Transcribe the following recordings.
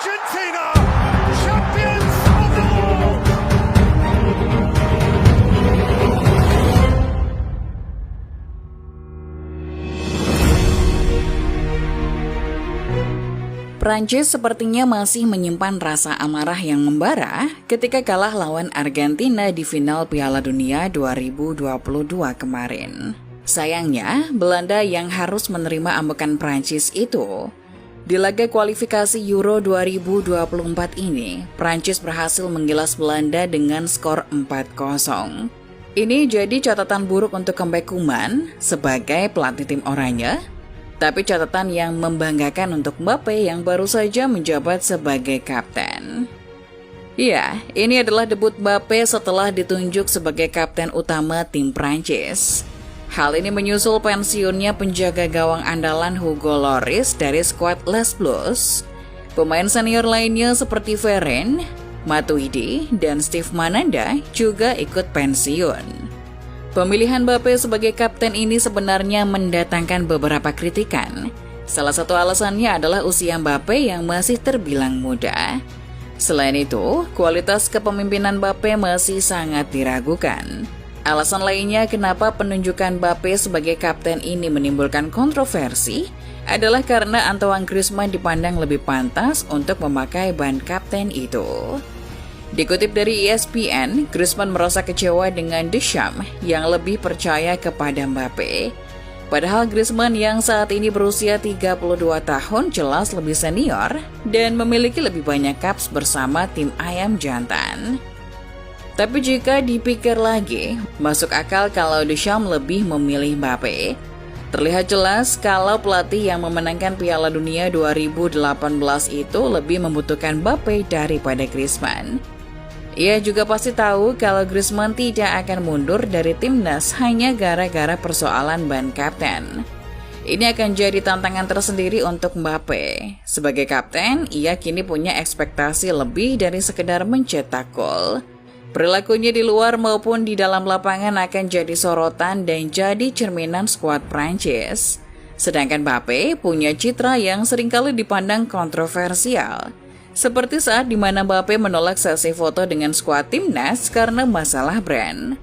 Argentina, champions of the world. Prancis sepertinya masih menyimpan rasa amarah yang membara ketika kalah lawan Argentina di final Piala Dunia 2022 kemarin. Sayangnya, Belanda yang harus menerima ambekan Prancis itu. Di laga kualifikasi Euro 2024 ini, Prancis berhasil menggilas Belanda dengan skor 4-0. Ini jadi catatan buruk untuk comeback Koeman sebagai pelatih tim oranye, tapi catatan yang membanggakan untuk Mbappe yang baru saja menjabat sebagai kapten. Ya, ini adalah debut Mbappe setelah ditunjuk sebagai kapten utama tim Prancis. Hal ini menyusul pensiunnya penjaga gawang andalan Hugo Lloris dari skuad Les Bleus. Pemain senior lainnya seperti Varane, Matuidi, dan Steve Mandanda juga ikut pensiun. Pemilihan Mbappe sebagai kapten ini sebenarnya mendatangkan beberapa kritikan. Salah satu alasannya adalah usia Mbappe yang masih terbilang muda. Selain itu, kualitas kepemimpinan Mbappe masih sangat diragukan. Alasan lainnya kenapa penunjukan Mbappe sebagai kapten ini menimbulkan kontroversi adalah karena Antoine Griezmann dipandang lebih pantas untuk memakai ban kapten itu. Dikutip dari ESPN, Griezmann merasa kecewa dengan Deschamps yang lebih percaya kepada Mbappe. Padahal Griezmann yang saat ini berusia 32 tahun jelas lebih senior dan memiliki lebih banyak caps bersama tim ayam jantan. Tapi jika dipikir lagi, masuk akal kalau Deschamps lebih memilih Mbappe. Terlihat jelas kalau pelatih yang memenangkan Piala Dunia 2018 itu lebih membutuhkan Mbappe daripada Griezmann. Ia juga pasti tahu kalau Griezmann tidak akan mundur dari timnas hanya gara-gara persoalan ban kapten. Ini akan jadi tantangan tersendiri untuk Mbappe. Sebagai kapten, ia kini punya ekspektasi lebih dari sekedar mencetak gol. Perilakunya di luar maupun di dalam lapangan akan jadi sorotan dan jadi cerminan skuad Prancis. Sedangkan Mbappe punya citra yang seringkali dipandang kontroversial. Seperti saat di mana Mbappe menolak sesi foto dengan skuad timnas karena masalah brand.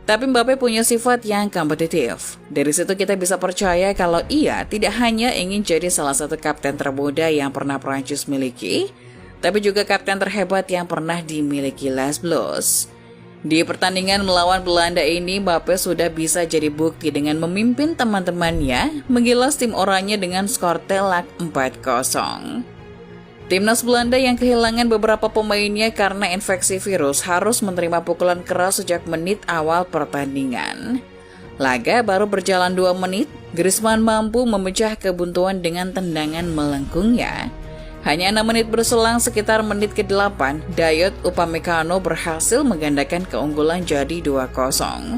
Tapi Mbappe punya sifat yang kompetitif. Dari situ kita bisa percaya kalau ia tidak hanya ingin jadi salah satu kapten termuda yang pernah Prancis miliki, tapi juga kapten terhebat yang pernah dimiliki Les Bleus. Di pertandingan melawan Belanda ini, Mbappe sudah bisa jadi bukti dengan memimpin teman-temannya menggilas tim oranye dengan skor telak 4-0. Timnas Belanda yang kehilangan beberapa pemainnya karena infeksi virus harus menerima pukulan keras sejak menit awal pertandingan. Laga baru berjalan 2 menit, Griezmann mampu memecah kebuntuan dengan tendangan melengkungnya. Hanya 6 menit berselang sekitar menit ke-8, Dayot Upamecano berhasil menggandakan keunggulan jadi 2-0.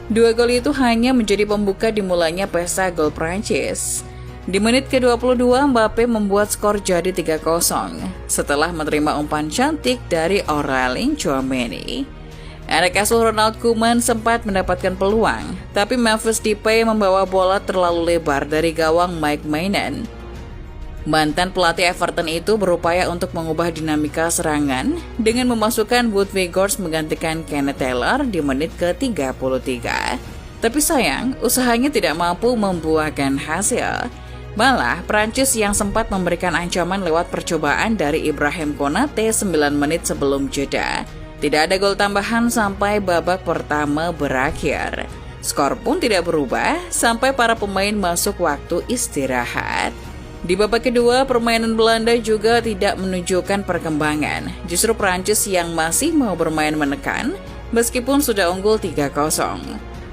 2 gol itu hanya menjadi pembuka dimulainya pesta gol Prancis. Di menit ke-22, Mbappe membuat skor jadi 3-0 setelah menerima umpan cantik dari Aurelien Tchouameni. Anak asuh Ronald Koeman sempat mendapatkan peluang, tapi Memphis Depay membawa bola terlalu lebar dari gawang Mike Maignan. Mantan pelatih Everton itu berupaya untuk mengubah dinamika serangan dengan memasukkan Wout Weghorst menggantikan Kenneth Taylor di menit ke-33. Tapi sayang, usahanya tidak mampu membuahkan hasil. Malah, Prancis yang sempat memberikan ancaman lewat percobaan dari Ibrahim Konate 9 menit sebelum jeda. Tidak ada gol tambahan sampai babak pertama berakhir. Skor pun tidak berubah sampai para pemain masuk waktu istirahat. Di babak kedua, permainan Belanda juga tidak menunjukkan perkembangan. Justru Prancis yang masih mau bermain menekan, meskipun sudah unggul 3-0.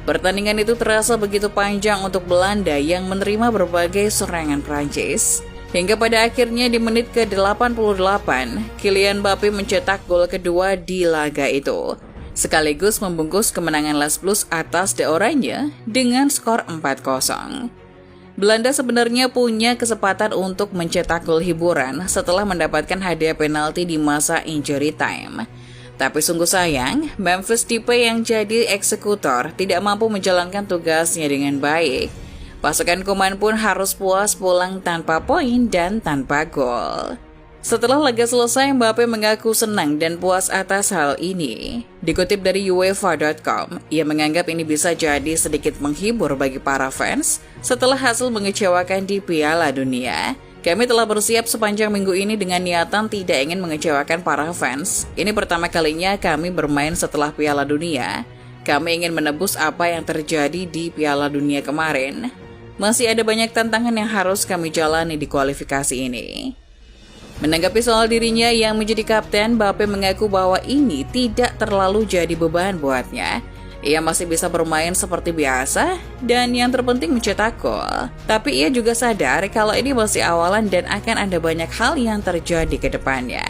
Pertandingan itu terasa begitu panjang untuk Belanda yang menerima berbagai serangan Prancis. Hingga pada akhirnya di menit ke-88, Kylian Mbappe mencetak gol kedua di laga itu. Sekaligus membungkus kemenangan Les Bleus atas The Oranje dengan skor 4-0. Belanda sebenarnya punya kesempatan untuk mencetak gol hiburan setelah mendapatkan hadiah penalti di masa injury time. Tapi sungguh sayang, Memphis Depay yang jadi eksekutor tidak mampu menjalankan tugasnya dengan baik. Pasukan Koeman pun harus puas pulang tanpa poin dan tanpa gol. Setelah laga selesai, Mbappe mengaku senang dan puas atas hal ini. Dikutip dari UEFA.com, ia menganggap ini bisa jadi sedikit menghibur bagi para fans setelah hasil mengecewakan di Piala Dunia. Kami telah bersiap sepanjang minggu ini dengan niatan tidak ingin mengecewakan para fans. Ini pertama kalinya kami bermain setelah Piala Dunia. Kami ingin menebus apa yang terjadi di Piala Dunia kemarin. Masih ada banyak tantangan yang harus kami jalani di kualifikasi ini. Menanggapi soal dirinya yang menjadi kapten, Mbappe mengaku bahwa ini tidak terlalu jadi beban buatnya. Ia masih bisa bermain seperti biasa dan yang terpenting mencetak gol. Tapi ia juga sadar kalau ini masih awalan dan akan ada banyak hal yang terjadi ke depannya.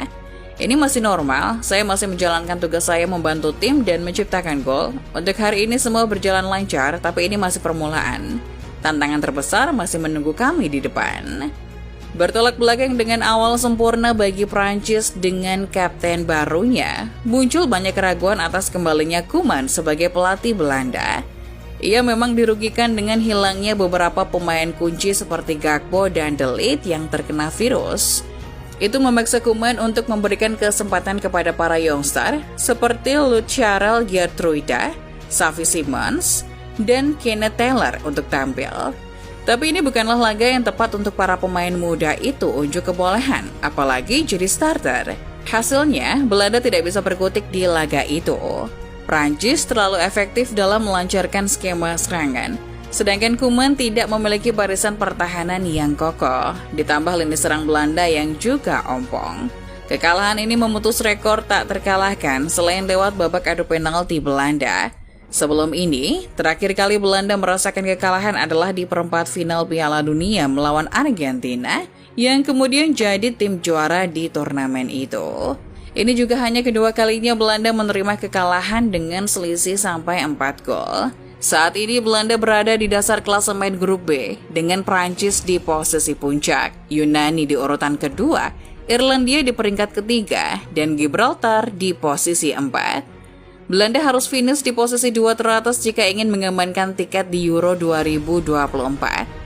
Ini masih normal, saya masih menjalankan tugas saya membantu tim dan menciptakan gol. Untuk hari ini semua berjalan lancar, tapi ini masih permulaan. Tantangan terbesar masih menunggu kami di depan. Bertolak belakang dengan awal sempurna bagi Prancis dengan kapten barunya, muncul banyak keraguan atas kembalinya Koeman sebagai pelatih Belanda. Ia memang dirugikan dengan hilangnya beberapa pemain kunci seperti Gakpo dan De Ligt yang terkena virus. Itu memaksa Koeman untuk memberikan kesempatan kepada para youngster seperti Luciarel Geertruida, Xavi Simons, dan Kenneth Taylor untuk tampil. Tapi ini bukanlah laga yang tepat untuk para pemain muda itu unjuk kebolehan, apalagi jadi starter. Hasilnya, Belanda tidak bisa berkutik di laga itu. Prancis terlalu efektif dalam melancarkan skema serangan, sedangkan Koeman tidak memiliki barisan pertahanan yang kokoh, ditambah lini serang Belanda yang juga ompong. Kekalahan ini memutus rekor tak terkalahkan selain lewat babak adu penalti Belanda. Sebelum ini, terakhir kali Belanda merasakan kekalahan adalah di perempat final Piala Dunia melawan Argentina, yang kemudian jadi tim juara di turnamen itu. Ini juga hanya kedua kalinya Belanda menerima kekalahan dengan selisih sampai 4 gol. Saat ini Belanda berada di dasar klasemen grup B, dengan Prancis di posisi puncak, Yunani di urutan kedua, Irlandia di peringkat ketiga, dan Gibraltar di posisi 4. Belanda harus finish di posisi 2 teratas jika ingin mengamankan tiket di Euro 2024.